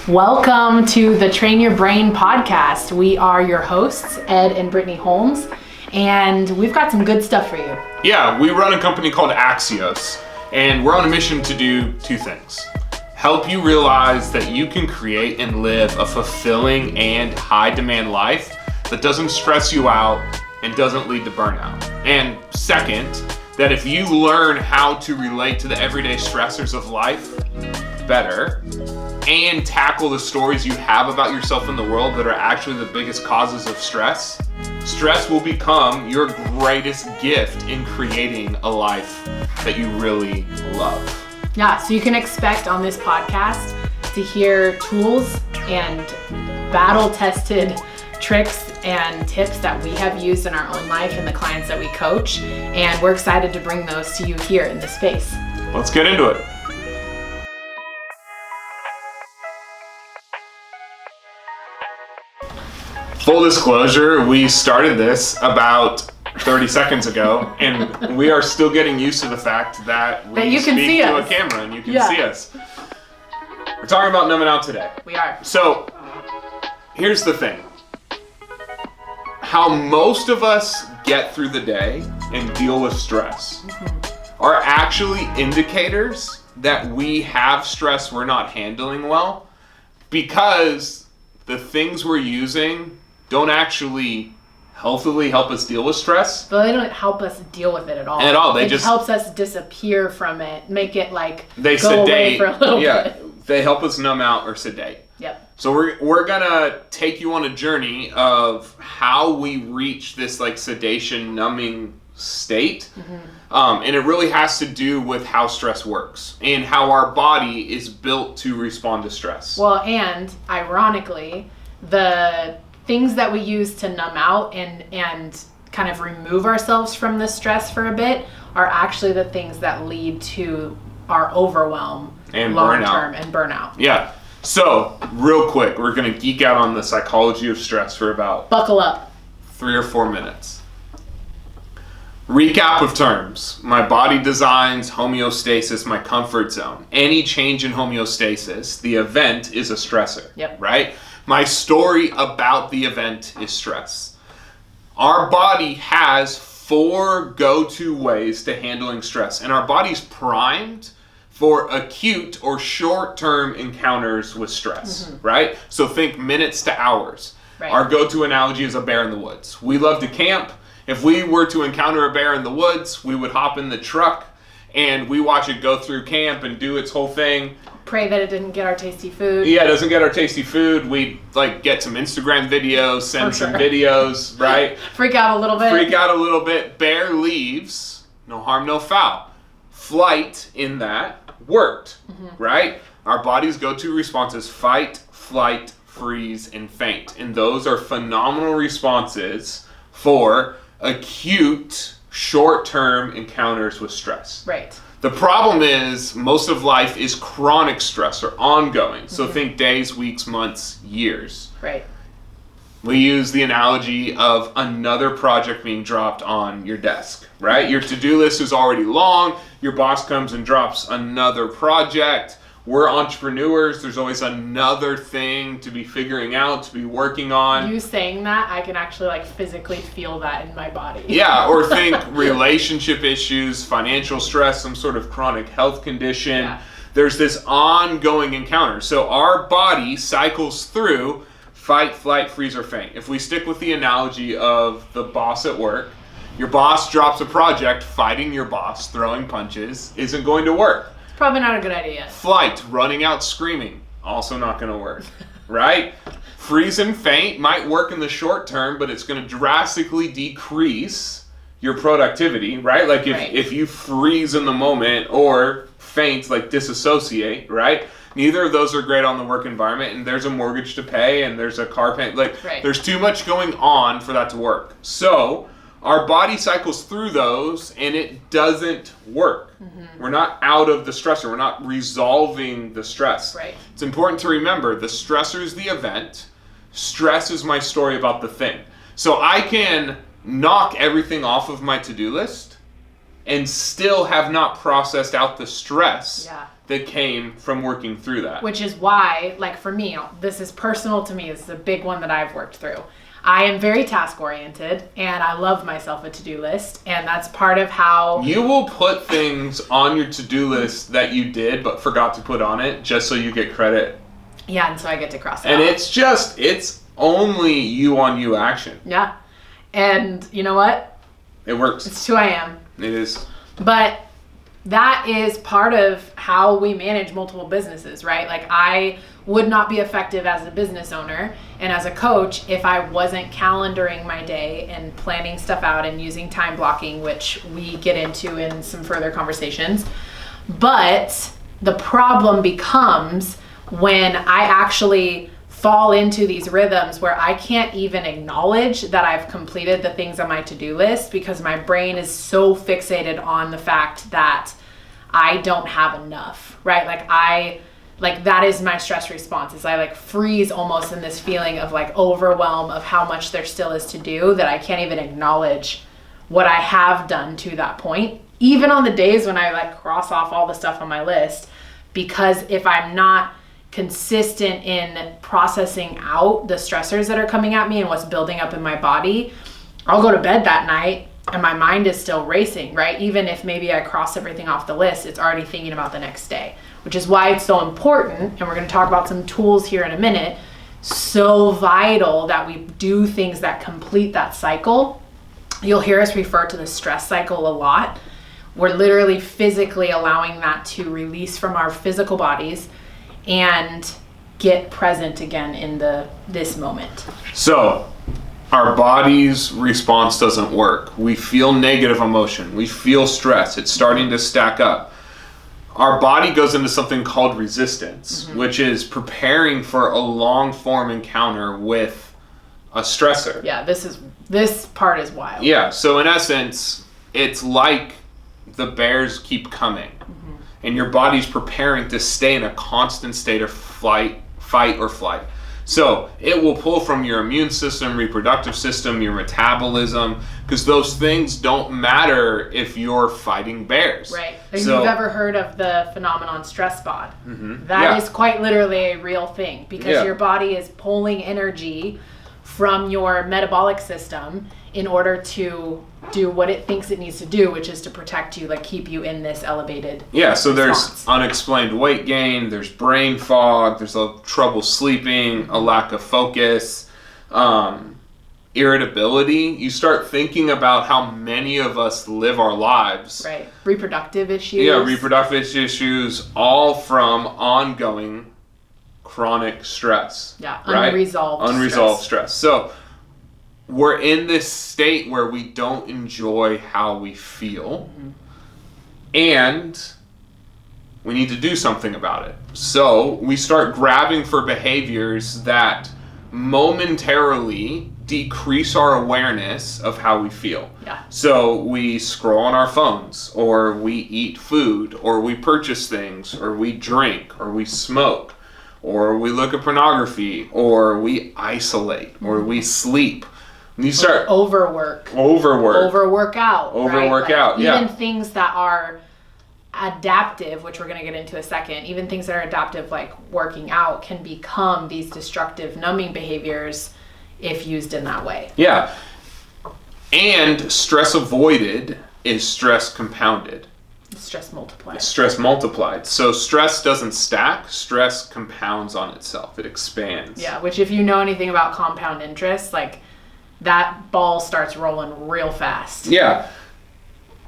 Welcome to the Train Your Brain podcast. We are your hosts, Ed and Brittany Holmes, and we've got some good stuff for you. Yeah, we run a company called Axios, and we're on a mission to do two things. Help you realize that you can create and live a fulfilling and high-demand life that doesn't stress you out and doesn't lead to burnout. And second, that if you learn how to relate to the everyday stressors of life better and tackle the stories you have about yourself in the world that are actually the biggest causes of stress, stress will become your greatest gift in creating a life that you really love. Yeah, so you can expect on this podcast to hear tools and battle-tested tricks and tips that we have used in our own life and the clients that we coach, and we're excited to bring those to you here in this space. Let's get into it. Full disclosure, we started this about 30 seconds ago, and we are still getting used to the fact that we you can speak see to us. a camera and you can see us. We're talking about Numbin Out today. We are. So, here's the thing. How most of us get through the day and deal with stress are actually indicators that we have stress we're not handling well, because the things we're using don't actually healthily help us deal with stress. But they don't help us deal with it at all. At all. They it just helps us disappear from it, make it like they go away sedate. for a little bit. They help us numb out or sedate. Yep. So we're gonna take you on a journey of how we reach this like sedation numbing state. And it really has to do with how stress works and how our body is built to respond to stress. Well, and ironically, the things that we use to numb out and kind of remove ourselves from the stress for a bit are actually the things that lead to our overwhelm and long burnout. term and burnout. Yeah. So real quick, we're going to geek out on the psychology of stress for about Buckle up. 3 or 4 minutes. Recap of terms. My body designs homeostasis, my comfort zone. Any change in homeostasis, the event is a stressor. Yep. Right? My story about the event is stress. Our body has 4 go-to ways to handling stress, and our body's primed for acute or short-term encounters with stress, right? So think minutes to hours. Right. Our go-to analogy is a bear in the woods. We love to camp. If we were to encounter a bear in the woods, we would hop in the truck and we watch it go through camp and do its whole thing. Pray that it didn't get our tasty food. Yeah, it doesn't get our tasty food. We like get some Instagram videos, send some videos, right? Freak out a little bit. Bear leaves, no harm, no foul. Flight in that worked, right? Our body's go-to responses: fight, flight, freeze, and faint. And those are phenomenal responses for acute, short-term encounters with stress. Right. The problem is most of life is chronic stress or ongoing. So think days, weeks, months, years. Right. We use the analogy of another project being dropped on your desk, right? Your to-do list is already long. Your boss comes and drops another project. We're entrepreneurs. There's always another thing to be figuring out, to be working on. You saying that, I can actually like physically feel that in my body. Yeah, or think relationship issues, financial stress, some sort of chronic health condition. Yeah. There's this ongoing encounter. So our body cycles through fight, flight, freeze, or faint. If we stick with the analogy of the boss at work, your boss drops a project, fighting your boss, throwing punches, isn't going to work. Probably not a good idea. Flight, running out screaming, also not going to work, right? Freeze and faint might work in the short term, but it's going to drastically decrease your productivity, right? Like if you freeze in the moment or faint, like disassociate, right? Neither of those are great on the work environment, and there's a mortgage to pay and there's a car payment. There's too much going on for that to work. So our body cycles through those and it doesn't work. We're not out of the stressor. We're not resolving the stress. Right. It's important to remember the stressor is the event. Stress is my story about the thing. So I can knock everything off of my to-do list and still have not processed out the stress that came from working through that. Which is why, like for me, this is personal to me. This is a big one that I've worked through. I am very task oriented and I love myself a to-do list. And that's part of how you will put things on your to-do list that you did but forgot to put on it just so you get credit. Yeah, and so I get to cross it and out. It's only you on you action. Yeah. And you know what? It works. It's who I am. It is. But that is part of how we manage multiple businesses, right? Like I would not be effective as a business owner and as a coach if I wasn't calendaring my day and planning stuff out and using time blocking, which we get into in some further conversations. But the problem becomes when I actually fall into these rhythms where I can't even acknowledge that I've completed the things on my to-do list because my brain is so fixated on the fact that I don't have enough, right? Like that is my stress response, is I like freeze almost in this feeling of like overwhelm of how much there still is to do that I can't even acknowledge what I have done to that point. Even on the days when I like cross off all the stuff on my list, because if I'm not consistent in processing out the stressors that are coming at me and what's building up in my body, I'll go to bed that night and my mind is still racing, right? Even if maybe I cross everything off the list, it's already thinking about the next day, which is why it's so important. And we're going to talk about some tools here in a minute. So vital that we do things that complete that cycle. You'll hear us refer to the stress cycle a lot. We're literally physically allowing that to release from our physical bodies and get present again in this moment. So our body's response doesn't work. We feel negative emotion. We feel stress. It's starting to stack up. Our body goes into something called resistance, which is preparing for a long form encounter with a stressor. Yeah, this part is wild. Yeah, so in essence, it's like the bears keep coming. And your body's preparing to stay in a constant state of fight or flight. So it will pull from your immune system, reproductive system, your metabolism, because those things don't matter if you're fighting bears. Right. If you've ever heard of the phenomenon stress bod, that is quite literally a real thing, because your body is pulling energy from your metabolic system in order to do what it thinks it needs to do, which is to protect you, like keep you in this elevated so response. There's unexplained weight gain, there's brain fog, there's trouble sleeping, a lack of focus, irritability. You start thinking about how many of us live our lives. Right. Reproductive issues. Yeah, reproductive issues, all from ongoing chronic stress. Yeah, right? Unresolved stress. So we're in this state where we don't enjoy how we feel, and we need to do something about it. So we start grabbing for behaviors that momentarily decrease our awareness of how we feel. Yeah. So we scroll on our phones, or we eat food, or we purchase things, or we drink, or we smoke, or we look at pornography, or we isolate, or we sleep. You start overwork out, even things that are adaptive, which we're going to get into a second, even things that are adaptive like working out can become these destructive numbing behaviors if used in that way. Yeah. And stress avoided is stress compounded. Stress multiplied. Stress multiplied. So stress doesn't stack, stress compounds on itself. It expands. Yeah, which if you know anything about compound interest, like that ball starts rolling real fast. Yeah.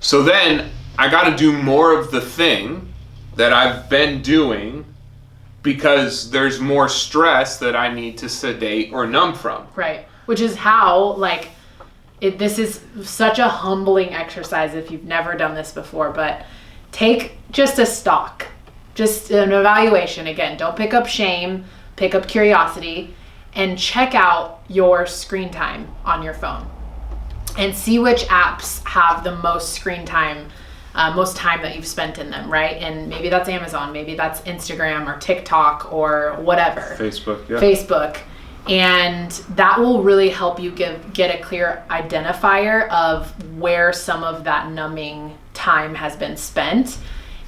So then I got to do more of the thing that I've been doing because there's more stress that I need to sedate or numb from. Right. Which is how, this is such a humbling exercise if you've never done this before, but take just a stock, just an evaluation. Again, don't pick up shame, pick up curiosity, and check out your screen time on your phone and see which apps have the most screen time, most time that you've spent in them, right? And maybe that's Amazon, maybe that's Instagram or TikTok or whatever. Facebook. And that will really help you get a clear identifier of where some of that numbing time has been spent.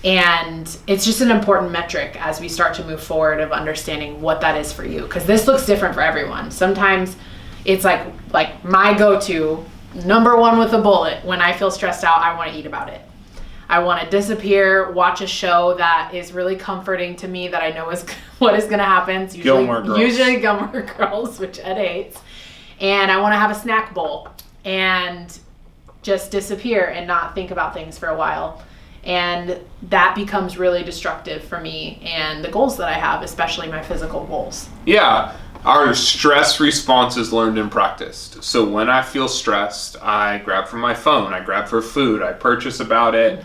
And it's just an important metric as we start to move forward of understanding what that is for you. Because this looks different for everyone. Sometimes it's like my go-to, number one with a bullet, when I feel stressed out, I want to eat about it. I want to disappear, watch a show that is really comforting to me that I know is what is going to happen. It's usually Gilmore Girls, which Ed hates. And I want to have a snack bowl and just disappear and not think about things for a while. And that becomes really destructive for me and the goals that I have, especially my physical goals. Yeah. Our stress response is learned and practiced. So when I feel stressed, I grab for my phone, I grab for food, I purchase about it,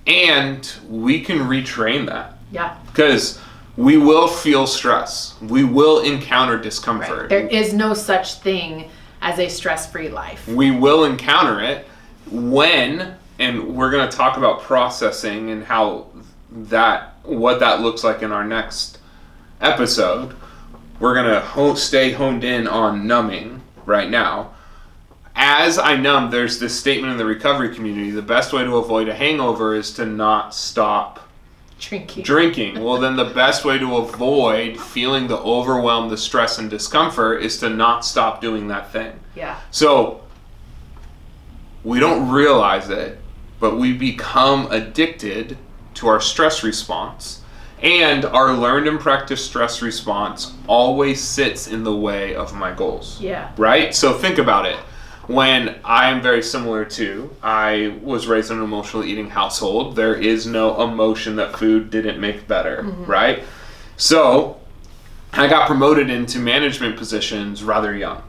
and we can retrain that. Yeah. Because we will feel stress. We will encounter discomfort. Right. There is no such thing as a stress-free life. We will encounter it when, and we're going to talk about processing and what that looks like in our next episode. We're going to stay honed in on numbing right now. As I numb, there's this statement in the recovery community, the best way to avoid a hangover is to not stop drinking. Well, then the best way to avoid feeling the overwhelm, the stress and discomfort is to not stop doing that thing. Yeah. So we don't realize it, but we become addicted to our stress response. And our learned and practiced stress response always sits in the way of my goals. Yeah. Right? So think about it. When I am very similar to, I was raised in an emotional eating household. There is no emotion that food didn't make better, right? So I got promoted into management positions rather young.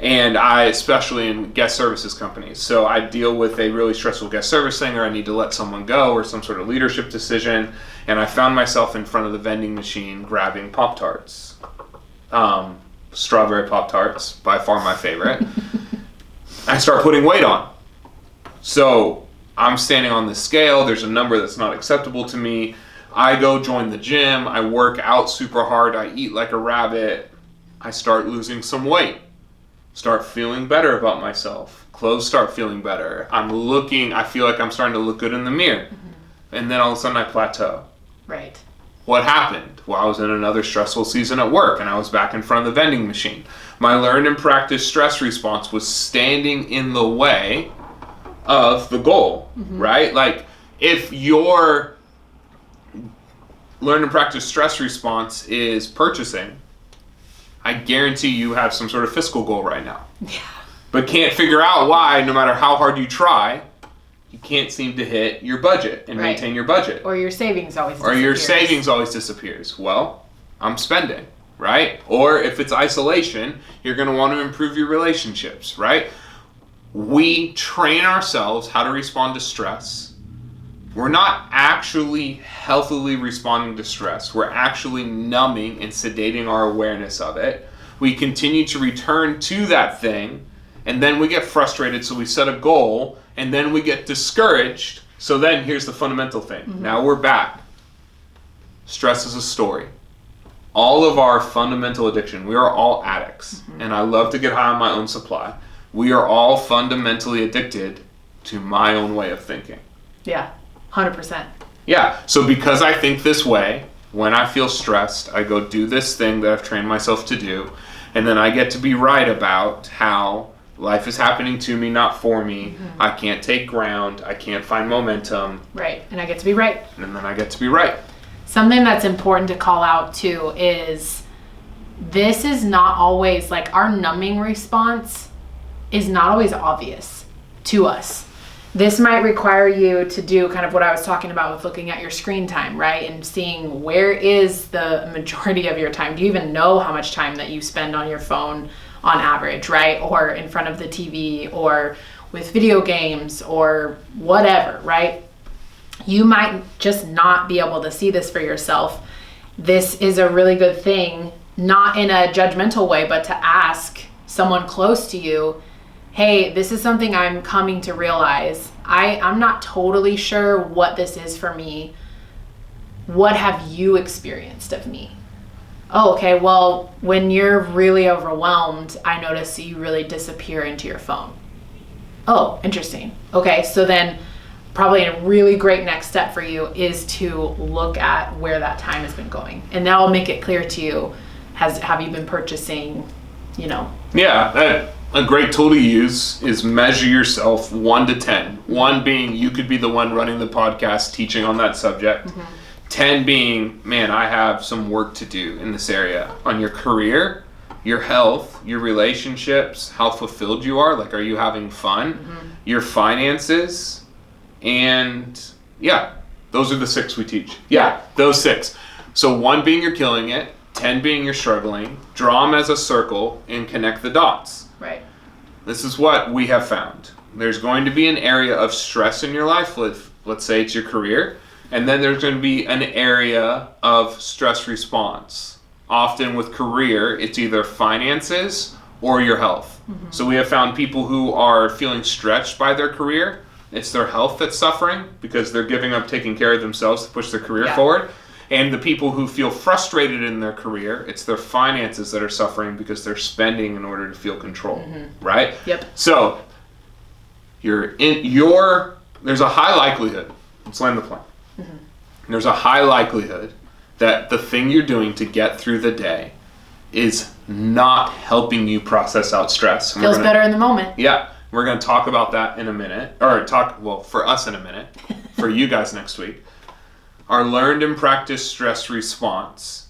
And I, especially in guest services companies, so I deal with a really stressful guest service thing, or I need to let someone go, or some sort of leadership decision, and I found myself in front of the vending machine grabbing Pop-Tarts. Strawberry Pop-Tarts, by far my favorite. I start putting weight on. So I'm standing on the scale, there's a number that's not acceptable to me. I go join the gym, I work out super hard, I eat like a rabbit, I start losing some weight. Start feeling better about myself. Clothes start feeling better. I feel like I'm starting to look good in the mirror. And then all of a sudden I plateau. Right. What happened? Well, I was in another stressful season at work and I was back in front of the vending machine. My learned and practiced stress response was standing in the way of the goal, right? Like if your learned and practiced stress response is purchasing, I guarantee you have some sort of fiscal goal right now. Yeah. But can't figure out why, no matter how hard you try, you can't seem to hit your budget and maintain your budget. Or your savings always disappears. Well, I'm spending, right? Or if it's isolation, you're going to want to improve your relationships, right? We train ourselves how to respond to stress. We're not actually healthily responding to stress. We're actually numbing and sedating our awareness of it. We continue to return to that thing, and then we get frustrated, so we set a goal, and then we get discouraged. So then here's the fundamental thing. Now we're back. Stress is a story. All of our fundamental addiction, we are all addicts, and I love to get high on my own supply. We are all fundamentally addicted to my own way of thinking. Yeah. 100%. Yeah, so because I think this way, when I feel stressed, I go do this thing that I've trained myself to do, and then I get to be right about how life is happening to me, not for me. I can't take ground, I can't find momentum. Right, and I get to be right. And then I get to be right. Something that's important to call out too is this is not always, like our numbing response is not always obvious to us. This might require you to do kind of what I was talking about with looking at your screen time, right? And seeing where is the majority of your time. Do you even know how much time that you spend on your phone on average, right? Or in front of the TV or with video games or whatever, right? You might just not be able to see this for yourself. This is a really good thing, not in a judgmental way, but to ask someone close to you, hey, this is something I'm coming to realize. I'm not totally sure what this is for me. What have you experienced of me? Oh, okay, well, when you're really overwhelmed, I notice you really disappear into your phone. Oh, interesting. Okay, so then probably a really great next step for you is to look at where that time has been going. And that'll make it clear to you, have you been purchasing, Yeah, a great tool to use is measure yourself 1 to 10. 1 being you could be the one running the podcast, teaching on that subject. 10 being, man, I have some work to do in this area on your career, your health, your relationships, how fulfilled you are, like are you having fun, your finances, and those are the 6 we teach. Those 6. So 1 being you're killing it, 10 being you're struggling, draw them as a circle and connect the dots. Right. This is what we have found. There's going to be an area of stress in your life, let's say it's your career, and then there's going to be an area of stress response. Often with career, it's either finances or your health. So we have found people who are feeling stretched by their career, it's their health that's suffering because they're giving up taking care of themselves to push their career forward. And the people who feel frustrated in their career, it's their finances that are suffering because they're spending in order to feel control, right? Yep. So there's a high likelihood, let's land the plane. There's a high likelihood that the thing you're doing to get through the day is not helping you process out stress. Feels better in the moment. Yeah. We're going to talk about that in a minute, for us in a minute, for you guys next week. Our learned and practiced stress response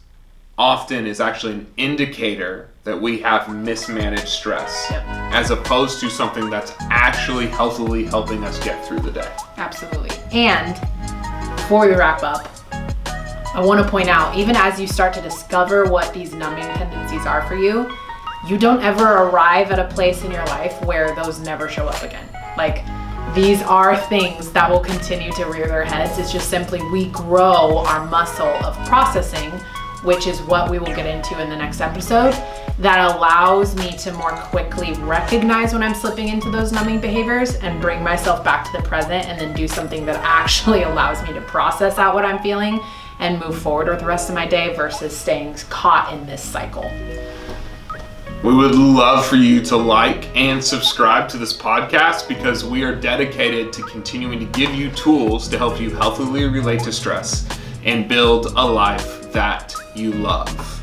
often is actually an indicator that we have mismanaged stress, as opposed to something that's actually healthily helping us get through the day. Absolutely. And before we wrap up, I want to point out, even as you start to discover what these numbing tendencies are for you, you don't ever arrive at a place in your life where those never show up again. Like, these are things that will continue to rear their heads. It's just simply we grow our muscle of processing, which is what we will get into in the next episode, that allows me to more quickly recognize when I'm slipping into those numbing behaviors and bring myself back to the present, and then do something that actually allows me to process out what I'm feeling and move forward with the rest of my day versus staying caught in this cycle. We would love for you to like and subscribe to this podcast because we are dedicated to continuing to give you tools to help you healthily relate to stress and build a life that you love.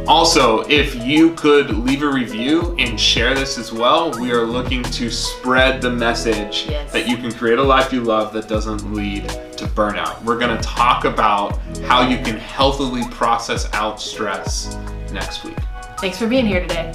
Also, if you could leave a review and share this as well, we are looking to spread the message that you can create a life you love that doesn't lead to burnout. We're going to talk about how you can healthily process out stress next week. Thanks for being here today.